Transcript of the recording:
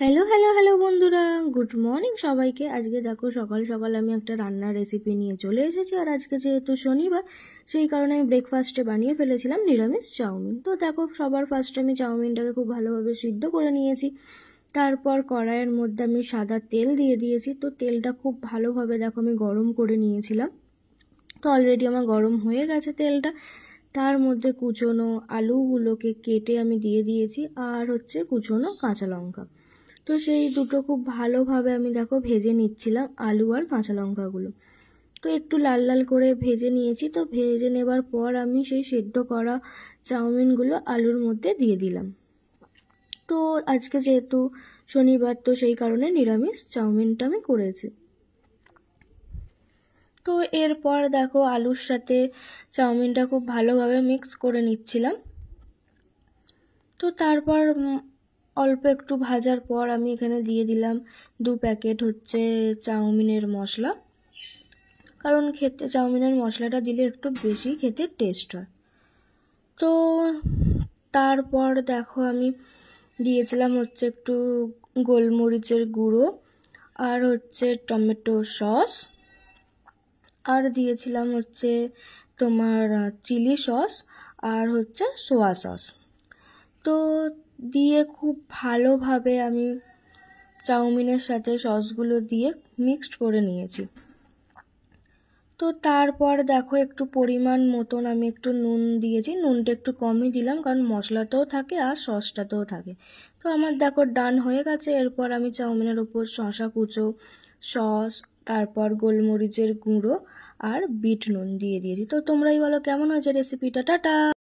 Hello hello hello বন্ধুরা, good morning সবাইকে। আজকে দেখো সকাল সকাল আমি একটা রান্নার রেসিপি নিয়ে চলে এসেছি। আর আজকে যেহেতু শনিবার, সেই কারণে আমি ব্রেকফাস্টে বানিয়ে ফেলেছিলাম নিরামিষ চাউমিন। তো দেখো, সবার ফার্স্টে আমি চাউমিনটাকে খুব ভালোভাবে সিদ্ধ করে নিয়েছি। তারপর কড়াইয়ের মধ্যে আমি সাদা তেল দিয়ে দিয়েছি। তো তেলটা খুব ভালোভাবে দেখো আমি গরম করে নিয়েছিলাম। তো অলরেডি আমার গরম হয়ে গেছে তেলটা। তার মধ্যে কুচোনো আলুগুলোকে কেটে আমি দিয়ে দিয়েছি, আর কুচোনো কাঁচা লঙ্কা। তো সেই দুটো খুব ভালোভাবে আমি দেখো ভেজে নিচ্ছিলাম, আলু আর কাঁচা লঙ্কাগুলো। তো একটু লাল লাল করে ভেজে নিয়েছি। তো ভেজে নেবার পর আমি সেই সেদ্ধ করা চাউমিনগুলো আলুর মধ্যে দিয়ে দিলাম। তো আজকে যেহেতু শনিবার, তো সেই কারণে নিরামিষ চাউমিনটা আমি করেছি। তো এরপর দেখো আলুর সাথে চাউমিনটা খুব ভালোভাবে মিক্স করে নিচ্ছিলাম। তো তারপর অল্প একটু ভাজার পর আমি এখানে দিয়ে দিলাম 2 প্যাকেট চাউমিনের মশলা, কারণ খেতে চাউমিনের মশলাটা দিলে একটু বেশি খেতে টেস্ট হয়। তো তারপর দেখো আমি দিয়েছিলাম একটু গোলমরিচের গুঁড়ো, আর টমেটো সস, আর দিয়েছিলাম তোমার চিলি সস, আর সোয়া সস। তো দিয়ে খুব ভালোভাবে আমি চাউমিনের সাথে সসগুলো দিয়ে মিক্সড করে নিয়েছি। তো তারপর দেখো একটু পরিমাণ মতন আমি একটু নুন দিয়েছি। নুনটা একটু কমই দিলাম, কারণ মশলাতেও থাকে আর সসটাতেও থাকে। তো আমার দেখো ডান হয়ে গেছে। এরপর আমি চাউমিনের ওপর শসা কুচো, সস, তারপর গোলমরিচের গুঁড়ো আর বিট নুন দিয়ে দিয়েছি। তো তোমরাই বলো কেমন হয়েছে রেসিপিটা। টাটা।